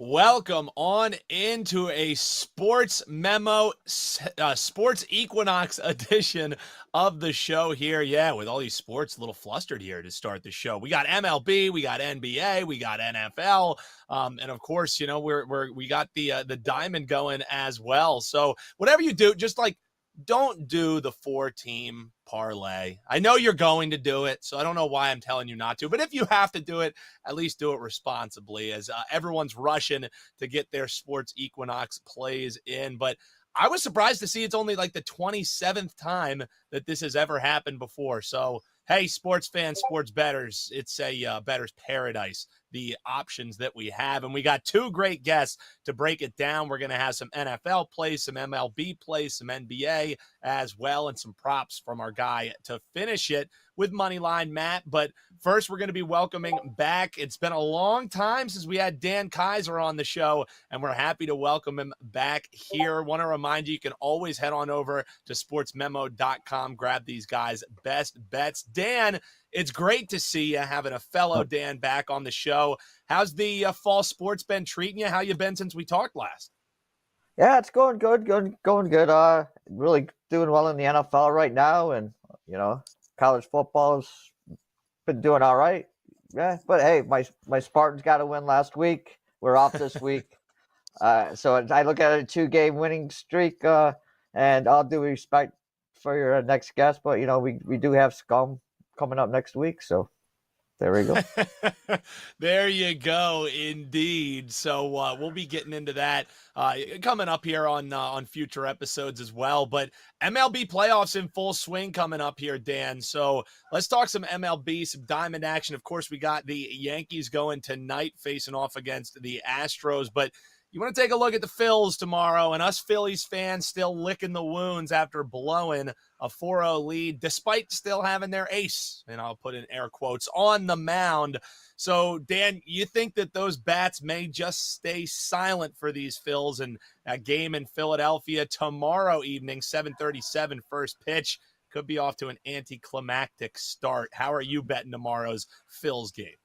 Welcome on into a Sports Memo, Sports Equinox edition of the show here. Yeah, with all these sports a little flustered here to start the show. We got MLB, we got NBA, we got NFL, and of course, we got the diamond going as well. So whatever you do, just like don't do the 4-team parlay. I know you're going to do it, so I don't know why I'm telling you not to. But if you have to do it, at least do it responsibly, as everyone's rushing to get their Sports Equinox plays in. But I was surprised to see it's only like the 27th time that this has ever happened before. So, hey, sports fans, sports bettors, it's a bettor's paradise, the options that we have. And we got two great guests to break it down. We're going to have some NFL plays, some MLB plays, some NBA as well, and some props from our guy to finish it with Moneyline Matt. But first, we're going to be welcoming back. It's been a long time since we had Dan Kaiser on the show, and we're happy to welcome him back here. Want to remind you, you can always head on over to sportsmemo.com, grab these guys' best bets. Dan, it's great to see you having a fellow Dan back on the show. How's the fall sports been treating you? How you been since we talked last? Yeah, it's going good. Really doing well in the NFL right now, and college football's been doing all right. Yeah, but hey, my Spartans got a win last week. We're off this week, so I look at it a 2-game winning streak. And all due respect for your next guest, but we do have Scum coming up next week, so there we go. There you go, indeed. So we'll be getting into that coming up here on future episodes as well. But MLB playoffs in full swing coming up here, Dan. So let's talk some MLB, some diamond action. Of course, we got the Yankees going tonight facing off against the Astros. But you want to take a look at the Phils tomorrow, and us Phillies fans still licking the wounds after blowing a 4-0 lead, despite still having their ace, and I'll put in air quotes, on the mound. So, Dan, you think that those bats may just stay silent for these Phils, and a game in Philadelphia tomorrow evening, 7:37 first pitch, could be off to an anticlimactic start. How are you betting tomorrow's Phils game?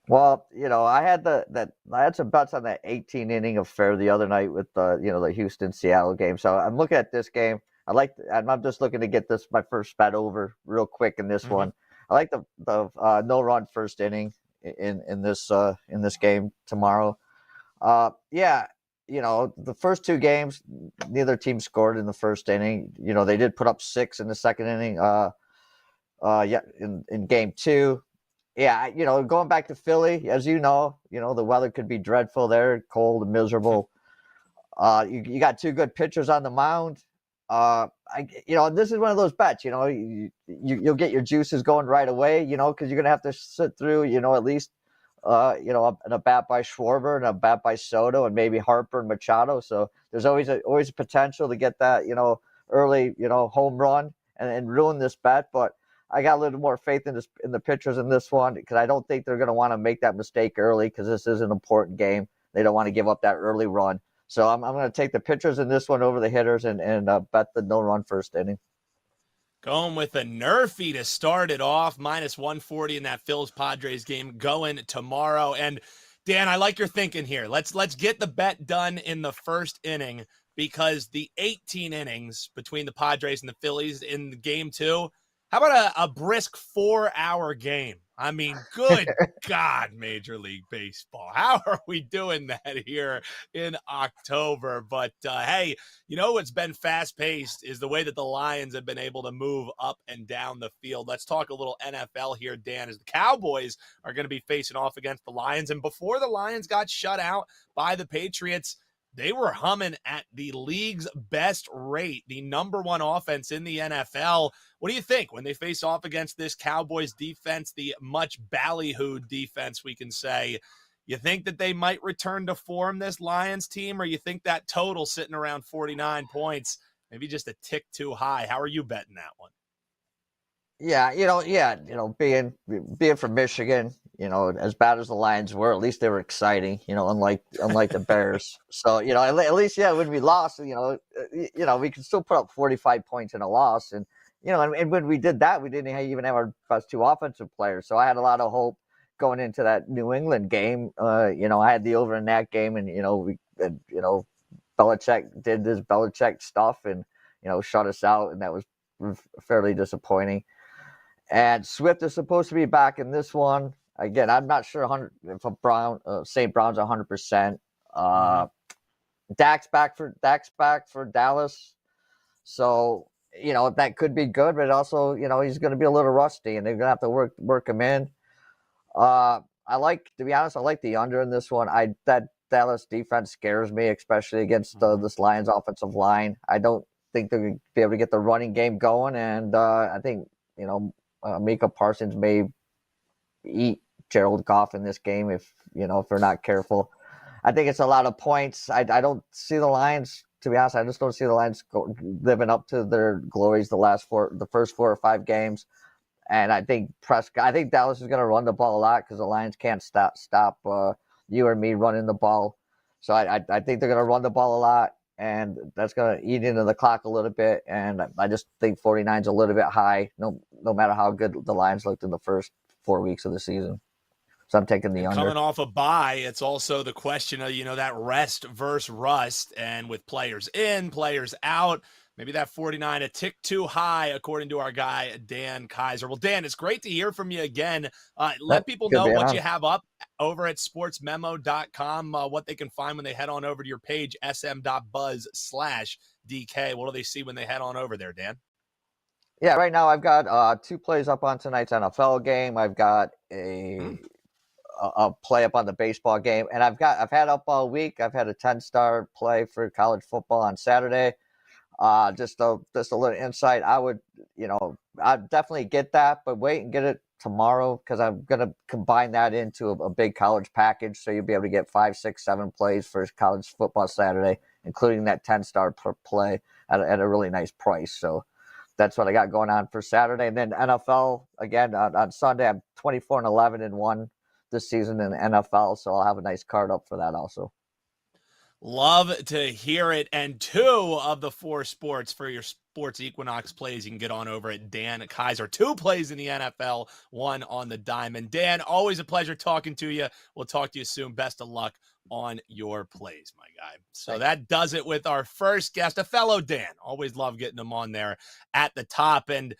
Well, I had I had some bets on that 18 inning affair the other night with the Houston Seattle game. So I'm looking at this game. I'm just looking to get my first bet over real quick in this one. I like the no run first inning in this game tomorrow. The first two games, neither team scored in the first inning. They did put up 6 in the second inning. In game 2. Yeah, going back to Philly, as the weather could be dreadful there, cold and miserable. You got 2 good pitchers on the mound. This is one of those bets. You'll get your juices going right away. Because you're gonna have to sit through. At least a bat by Schwarber and a bat by Soto and maybe Harper and Machado. So there's always a potential to get that early home run and ruin this bet, but I got a little more faith in the pitchers in this one because I don't think they're going to want to make that mistake early because this is an important game. They don't want to give up that early run. So I'm going to take the pitchers in this one over the hitters and bet the no-run first inning. Going with a Nerfy to start it off, -140 in that Phillies Padres game going tomorrow. And Dan, I like your thinking here. Let's get the bet done in the first inning because the 18 innings between the Padres and the Phillies in game 2. How about a brisk 4-hour game? I mean, good God, Major League Baseball. How are we doing that here in October? But, hey, what's been fast-paced is the way that the Lions have been able to move up and down the field. Let's talk a little NFL here, Dan, as the Cowboys are going to be facing off against the Lions. And before the Lions got shut out by the Patriots, they were humming at the league's best rate, the number 1 offense in the NFL. What do you think when they face off against this Cowboys defense, the much ballyhooed defense, we can say? You think that they might return to form, this Lions team, or you think that total sitting around 49 points, maybe just a tick too high? How are you betting that one? Yeah, being from Michigan, as bad as the Lions were, at least they were exciting, unlike the Bears. So, at least, when we lost, we could still put up 45 points in a loss. And, and when we did that, we didn't even have our best 2 offensive players. So I had a lot of hope going into that New England game, I had the over in that game, and Belichick did this Belichick stuff, and shut us out, and that was fairly disappointing. And Swift is supposed to be back in this one. Again, I'm not sure if St. Brown's 100%. Dak's back for Dallas, so that could be good, but also he's going to be a little rusty, and they're going to have to work him in. To be honest, I like the under in this one. That Dallas defense scares me, especially against this Lions offensive line. I don't think they're going to be able to get the running game going, and I think Micah Parsons may eat Jared Goff in this game if they're not careful. I think it's a lot of points. I don't see the Lions. To be honest, I just don't see the Lions living up to their glories the first 4 or 5 games. And I think Dallas is going to run the ball a lot because the Lions can't stop you or me running the ball. So I think they're going to run the ball a lot, and that's going to eat into the clock a little bit. And I just think 49's a little bit high, no matter how good the Lions looked in the first 4 weeks of the season. So I'm taking the under. Coming off a bye, it's also the question of, that rest versus rust. And with players in, players out, maybe that 49 a tick too high, according to our guy, Dan Kaiser. Well, Dan, it's great to hear from you again. Let people know what you have up over at sportsmemo.com, what they can find when they head on over to your page, sm.buzz/DK. What do they see when they head on over there, Dan? Yeah, right now I've got 2 plays up on tonight's NFL game. I've got a play up on the baseball game, and I've had up all week. I've had a 10-star play for college football on Saturday. Just a little insight. I'd definitely get that, but wait and get it tomorrow because I'm going to combine that into a big college package. So you'll be able to get 5, 6, 7 plays for college football Saturday, including that 10-star play at a really nice price. So that's what I got going on for Saturday. And then NFL again on Sunday. I'm 24-11-1 this season in the NFL. So I'll have a nice card up for that also. Love to hear it. And 2 of the 4 sports for your Sports Equinox plays you can get on over at Dan Kaiser. 2 plays in the NFL, 1 on the diamond. Dan, always a pleasure talking to you. We'll talk to you soon. Best of luck on your plays, my guy. So that does it with our first guest, a fellow Dan. Always love getting him on there at the top. And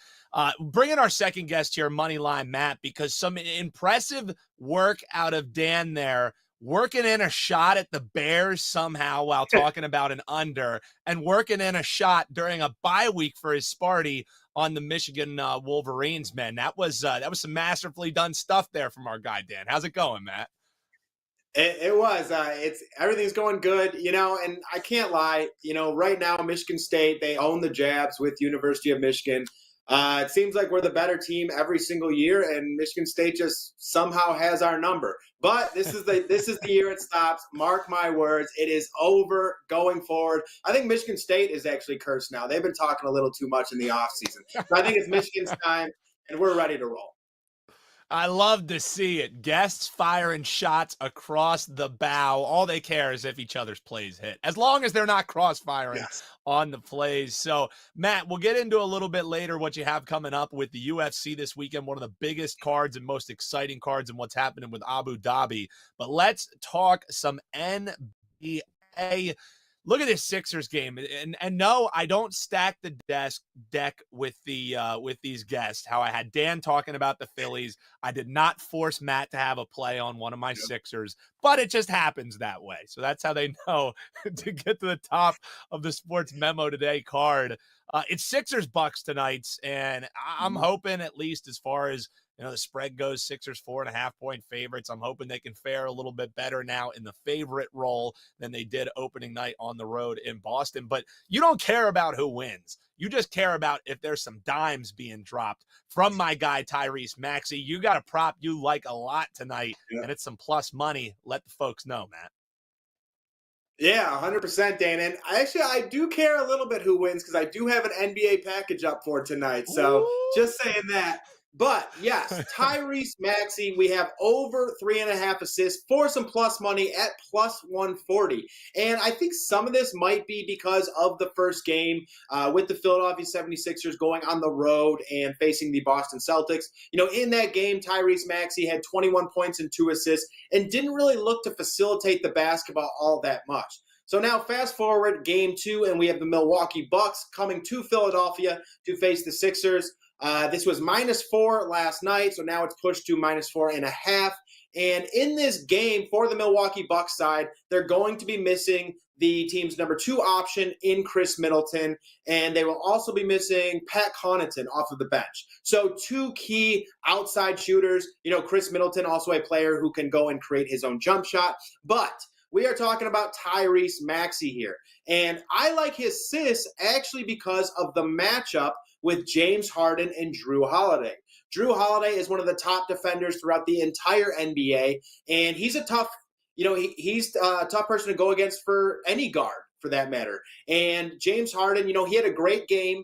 bringing our second guest here, Moneyline Matt, because some impressive work out of Dan there, working in a shot at the Bears somehow while talking about an under, and working in a shot during a bye week for his Sparty on the Michigan Wolverines, man. That was some masterfully done stuff there from our guy, Dan. How's it going, Matt? It was. Everything's going good, and I can't lie. Right now, Michigan State, they own the jabs with University of Michigan. It seems like we're the better team every single year, and Michigan State just somehow has our number. But this is the year it stops. Mark my words, it is over going forward. I think Michigan State is actually cursed now. They've been talking a little too much in the offseason. So I think it's Michigan's time, and we're ready to roll. I love to see it. Guests firing shots across the bow. All they care is if each other's plays hit, as long as they're not cross-firing on the plays. So, Matt, we'll get into a little bit later what you have coming up with the UFC this weekend, one of the biggest cards and most exciting cards and what's happening with Abu Dhabi. But let's talk some NBA. Look at this Sixers game, and no, I don't stack the deck with these guests. How I had Dan talking about the Phillies. I did not force Matt to have a play on one of my Sixers, but it just happens that way. So that's how they know to get to the top of the Sports Memo Today card. It's Sixers Bucks tonight, and I'm hoping, at least as far as the spread goes, Sixers 4.5-point favorites. I'm hoping they can fare a little bit better now in the favorite role than they did opening night on the road in Boston. But you don't care about who wins. You just care about if there's some dimes being dropped from my guy, Tyrese Maxey. You got a prop you like a lot tonight, and it's some plus money. Let the folks know, Matt. Yeah, 100%, Dan. And I do care a little bit who wins because I do have an NBA package up for tonight. So just saying that. But yes, Tyrese Maxey, we have over 3.5 assists for some plus money at plus 140. And I think some of this might be because of the first game with the Philadelphia 76ers going on the road and facing the Boston Celtics. In that game, Tyrese Maxey had 21 points and 2 assists and didn't really look to facilitate the basketball all that much. So now fast forward game 2, and we have the Milwaukee Bucks coming to Philadelphia to face the Sixers. This was -4 last night, so now it's pushed to -4.5. And in this game for the Milwaukee Bucks side, they're going to be missing the team's number 2 option in Chris Middleton, and they will also be missing Pat Connaughton off of the bench. So 2 key outside shooters. Chris Middleton, also a player who can go and create his own jump shot, but we are talking about Tyrese Maxey here. And I like his assists actually because of the matchup with James Harden and Drew Holiday. Drew Holiday is one of the top defenders throughout the entire NBA, and he's a tough, he's a tough person to go against for any guard, for that matter. And James Harden, he had a great game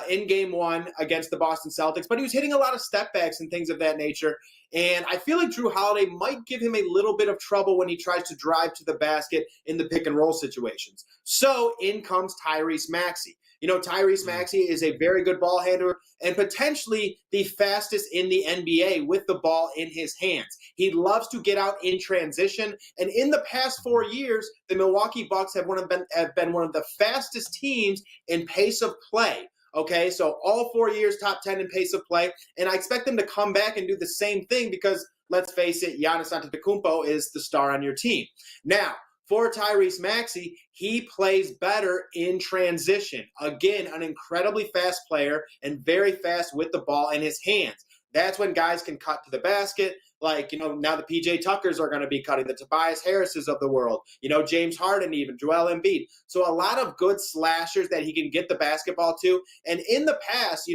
in game 1 against the Boston Celtics, but he was hitting a lot of step backs and things of that nature. And I feel like Drew Holiday might give him a little bit of trouble when he tries to drive to the basket in the pick and roll situations. So in comes Tyrese Maxey. Tyrese Maxey is a very good ball handler and potentially the fastest in the NBA with the ball in his hands. He loves to get out in transition. And in the past 4 years, the Milwaukee Bucks have been one of the fastest teams in pace of play. Okay, so all 4 years, top 10 in pace of play. And I expect them to come back and do the same thing because, let's face it, Giannis Antetokounmpo is the star on your team. Now, for Tyrese Maxey, he plays better in transition. Again, an incredibly fast player and very fast with the ball in his hands. That's when guys can cut to the basket. Like, now the PJ Tuckers are going to be cutting, the Tobias Harrises of the world, James Harden, even Joel Embiid. So a lot of good slashers that he can get the basketball to. And in the past,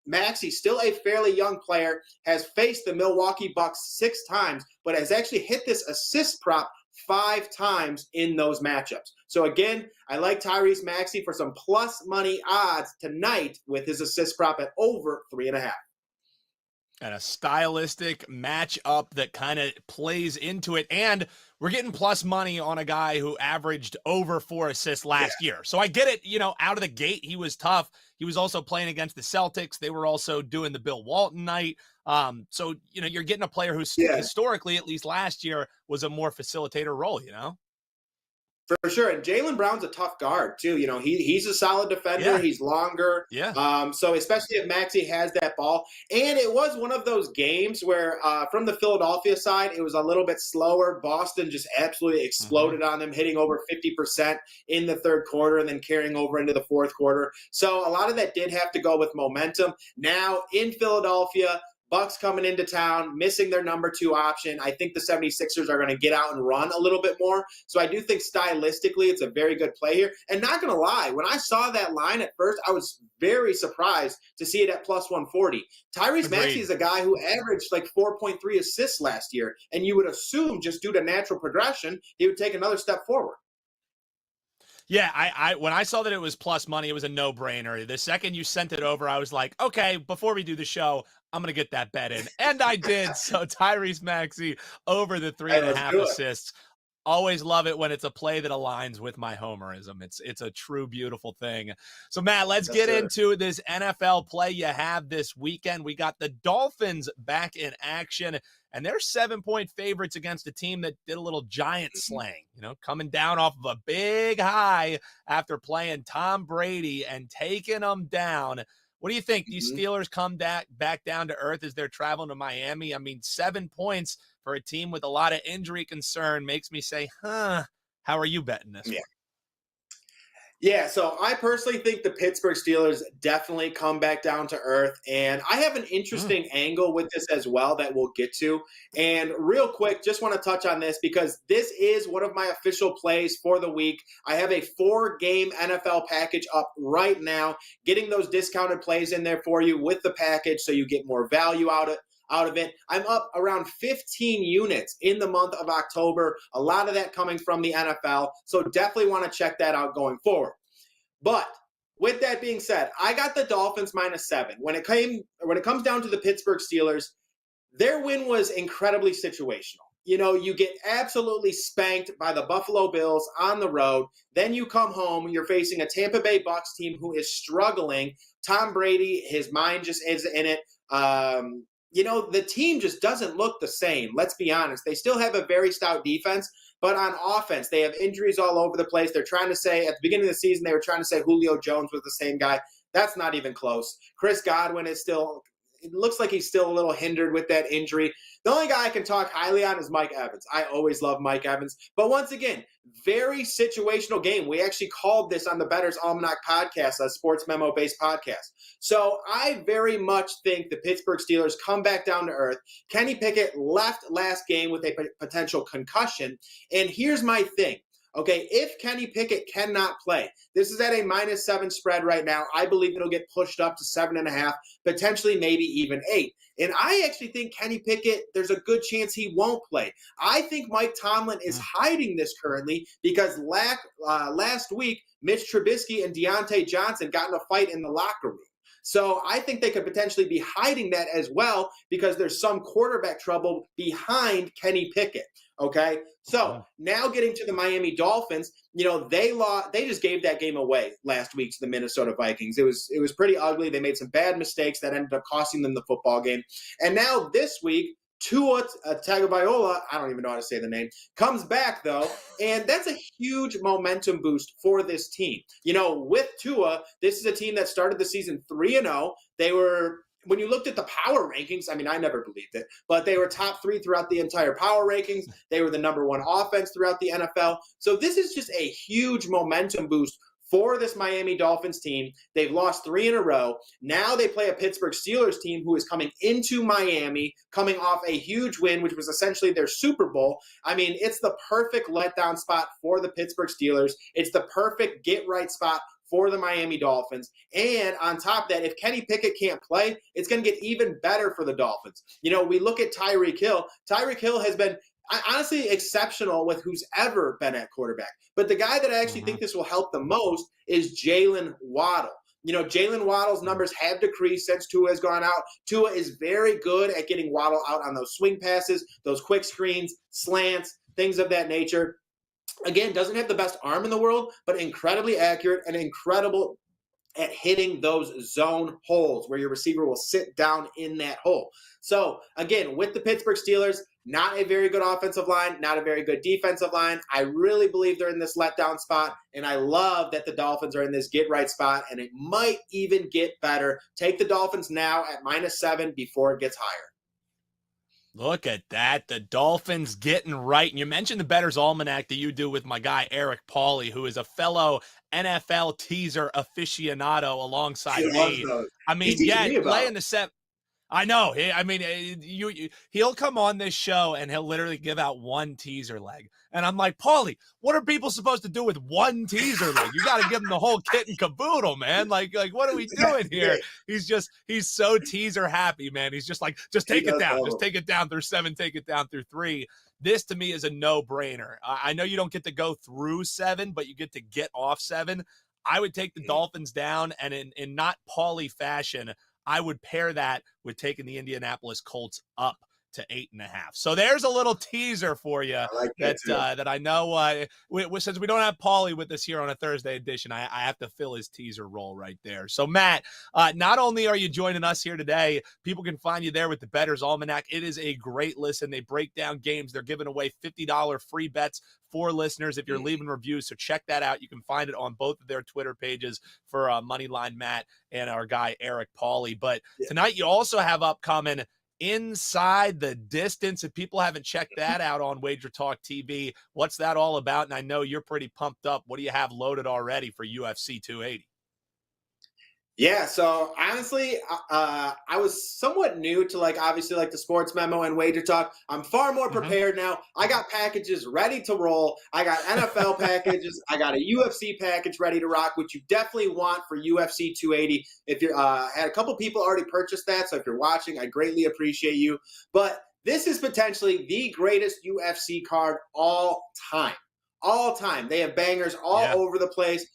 Maxey, still a fairly young player, has faced the Milwaukee Bucks 6 times, but has actually hit this assist prop 5 times in those matchups. So again, I like Tyrese Maxey for some plus money odds tonight with his assist prop at over 3.5. And a stylistic matchup that kind of plays into it. And we're getting plus money on a guy who averaged over 4 assists last year. So I get it, out of the gate, he was tough. He was also playing against the Celtics. They were also doing the Bill Walton night. So, you're getting a player who historically, at least last year, was a more facilitator role, For sure. And Jaylen Brown's a tough guard, too. He's a solid defender. Yeah. He's longer. Yeah. So especially if Maxey has that ball. And it was one of those games where from the Philadelphia side, it was a little bit slower. Boston just absolutely exploded on them, hitting over 50% in the third quarter and then carrying over into the fourth quarter. So a lot of that did have to go with momentum. Now in Philadelphia, Bucks coming into town, missing their number 2 option. I think the 76ers are going to get out and run a little bit more. So I do think stylistically it's a very good play here. And not going to lie, when I saw that line at first, I was very surprised to see it at plus 140. Tyrese Maxey is a guy who averaged like 4.3 assists last year. And you would assume just due to natural progression, he would take another step forward. Yeah, I when I saw that it was plus money, it was a no-brainer. The second you sent it over, I was like, okay, before we do the show, I'm going to get that bet in. And I did. So Tyrese Maxey over the 3.5 assists. Always love it when it's a play that aligns with my homerism. It's a true, beautiful thing. So, Matt, let's get into this NFL play you have this weekend. We got the Dolphins back in action, and they're 7-point favorites against a team that did a little giant slaying, coming down off of a big high after playing Tom Brady and taking them down. What do you think? These Steelers come back down to earth as they're traveling to Miami? I mean, 7 points for a team with a lot of injury concern makes me say, how are you betting this one? Yeah, so I personally think the Pittsburgh Steelers definitely come back down to earth. And I have an interesting angle with this as well that we'll get to. And real quick, just want to touch on this because this is one of my official plays for the week. I have a 4-game NFL package up right now, getting those discounted plays in there for you with the package so you get more value out of it. I'm up around 15 units in the month of October, a lot of that coming from the NFL. So definitely want to check that out going forward. But with that being said, I got the Dolphins -7. When it comes down to the Pittsburgh Steelers, their win was incredibly situational. You get absolutely spanked by the Buffalo Bills on the road. Then you come home, you're facing a Tampa Bay Bucks team who is struggling. Tom Brady, his mind just is in it. The team just doesn't look the same. Let's be honest. They still have a very stout defense, but on offense, they have injuries all over the place. They're trying to say, at the beginning of the season, they were trying to say Julio Jones was the same guy. That's not even close. Chris Godwin is still – it looks like he's still a little hindered with that injury. The only guy I can talk highly on is Mike Evans. I always love Mike Evans. But once again, very situational game. We actually called this on the Bettor's Almanac podcast, a sports memo-based podcast. So I very much think the Pittsburgh Steelers come back down to earth. Kenny Pickett left last game with a potential concussion. And here's my thing. Okay, if Kenny Pickett cannot play, this is at a -7 spread right now. I believe it'll get pushed up to 7.5, potentially maybe even 8. And I actually think Kenny Pickett, there's a good chance he won't play. I think Mike Tomlin is hiding this currently because last week, Mitch Trubisky and Deontay Johnson got in a fight in the locker room. So I think they could potentially be hiding that as well because there's some quarterback trouble behind Kenny Pickett. Okay, so now getting to the Miami Dolphins, they just gave that game away last week to the Minnesota Vikings. It was pretty ugly. They made some bad mistakes that ended up costing them the football game. And now this week, Tua Tagovailoa, I don't even know how to say the name, comes back though, and that's a huge momentum boost for this team. With Tua, this is a team that started the season 3-0. They were, when you looked at the power rankings, I mean, I never believed it, but they were top 3 throughout the entire power rankings. They were the number 1 offense throughout the NFL. So this is just a huge momentum boost for this Miami Dolphins team. They've lost 3 in a row. Now they play a Pittsburgh Steelers team who is coming into Miami, coming off a huge win, which was essentially their Super Bowl. I mean, it's the perfect letdown spot for the Pittsburgh Steelers. It's the perfect get-right spot for the Miami Dolphins. And on top of that, if Kenny Pickett can't play, it's going to get even better for the Dolphins. We look at Tyreek Hill. Tyreek Hill has been honestly exceptional with who's ever been at quarterback. But the guy that I actually think this will help the most is Jalen Waddle. Jalen Waddle's numbers have decreased since Tua has gone out. Tua is very good at getting Waddle out on those swing passes, those quick screens, slants, things of that nature. Again, doesn't have the best arm in the world, but incredibly accurate and incredible at hitting those zone holes where your receiver will sit down in that hole. So, again, with the Pittsburgh Steelers, not a very good offensive line, not a very good defensive line. I really believe they're in this letdown spot, and I love that the Dolphins are in this get-right spot, and it might even get better. Take the Dolphins now at -7 before it gets higher. Look at that. The Dolphins getting right. And you mentioned the Bettor's Almanac that you do with my guy, Eric Pauley, who is a fellow NFL teaser aficionado alongside me. I mean, playing the 7. I know. I mean, he'll come on this show and he'll literally give out one teaser leg. And I'm like, Paulie, what are people supposed to do with one teaser leg? You got to give them the whole kit and caboodle, man. Like, what are we doing here? He's so teaser happy, man. He's just like, just take it down. Just take it down through 7, take it down through 3. This to me is a no-brainer. I know you don't get to go through 7, but you get to get off 7. I would take the Dolphins down, and in not Paulie fashion, I would pair that with taking the Indianapolis Colts up to 8.5. So there's a little teaser for you that I know. Since we don't have Paulie with us here on a Thursday edition, I have to fill his teaser role right there. So Matt, not only are you joining us here today, people can find you there with the Bettor's Almanac. It is a great listen. They break down games. They're giving away $50 free bets for listeners if you're leaving reviews. So check that out. You can find it on both of their Twitter pages for Moneyline Matt and our guy Eric Pauley. But tonight you also have upcoming Inside the Distance. If people haven't checked that out on Wager Talk TV, what's that all about? And I know you're pretty pumped up. What do you have loaded already for UFC 280? Yeah, so honestly, I was somewhat new to obviously the Sports Memo and Wager Talk. I'm far more prepared now. I got packages ready to roll. I got NFL packages. I got a UFC package ready to rock, which you definitely want for UFC 280. If you're had a couple people already purchased that, so if you're watching, I greatly appreciate you. But this is potentially the greatest UFC card all time. All time. They have bangers all over the place.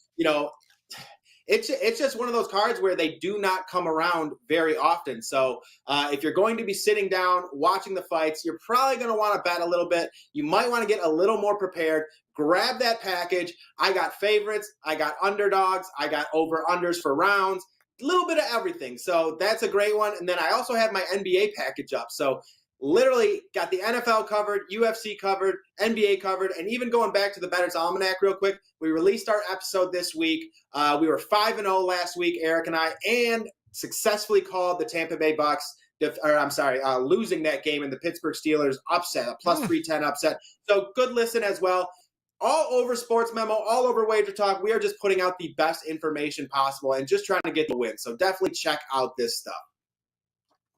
it's just one of those cards where they do not come around very often. So if you're going to be sitting down watching the fights, you're probably going to want to bet a little bit. You might want to get a little more prepared. Grab that package. I got favorites. I got underdogs. I got over-unders for rounds. A little bit of everything. So that's a great one. And then I also have my NBA package up. So literally got the NFL covered, UFC covered, NBA covered, and even going back to the Bettor's Almanac real quick, we released our episode this week. We were 5-0 last week, Eric and I, and successfully called the Tampa Bay Bucks, losing that game in the Pittsburgh Steelers upset, a plus 310 upset. So good listen as well. All over Sports Memo, all over Wager Talk. We are just putting out the best information possible and just trying to get the win. So definitely check out this stuff.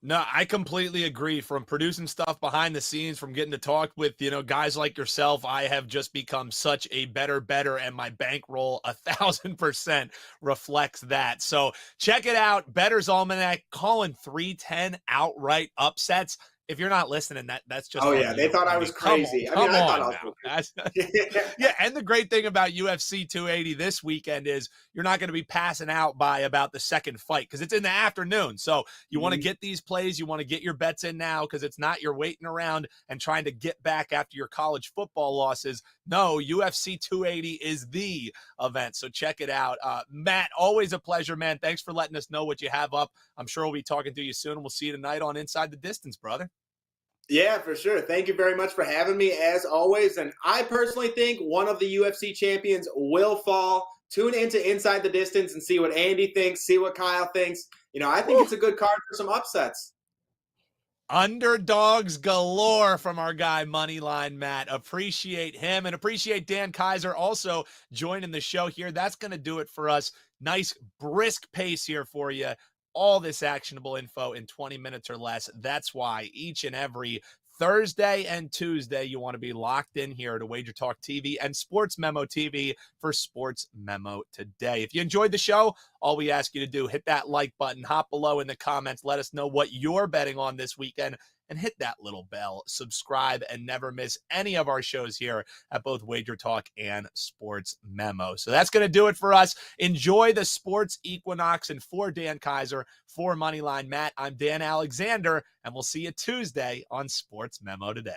No, I completely agree. From producing stuff behind the scenes, from getting to talk with, guys like yourself, I have just become such a better, and my bankroll 1,000% reflects that. So check it out. Bettor's Almanac, calling 310 outright upsets. If you're not listening, that's just they thought I was crazy. I thought I was yeah, and the great thing about UFC 280 this weekend is you're not going to be passing out by about the second fight because it's in the afternoon. So you want to get these plays, you want to get your bets in now because it's not you're waiting around and trying to get back after your college football losses. No, UFC 280 is the event. So check it out. Matt, always a pleasure, man. Thanks for letting us know what you have up. I'm sure we'll be talking to you soon, and we'll see you tonight on Inside the Distance, brother. Yeah, for sure. Thank you very much for having me, as always. And I personally think one of the UFC champions will fall. Tune into Inside the Distance and see what Andy thinks, see what Kyle thinks. I think it's a good card for some upsets. Underdogs galore from our guy Moneyline Matt. Appreciate him and appreciate Dan Kaiser also joining the show here. That's going to do it for us. Nice brisk pace here for you. All this actionable info in 20 minutes or less. That's why each and every Thursday and Tuesday, you want to be locked in here to Wager Talk TV and Sports Memo TV for Sports Memo Today. If you enjoyed the show, all we ask you to do, hit that like button, hop below in the comments, let us know what you're betting on this weekend, and hit that little bell, subscribe, and never miss any of our shows here at both Wager Talk and Sports Memo. So that's going to do it for us. Enjoy the sports equinox. And for Dan Kaiser, for Moneyline Matt, I'm Dan Alexander, and we'll see you Tuesday on Sports Memo Today.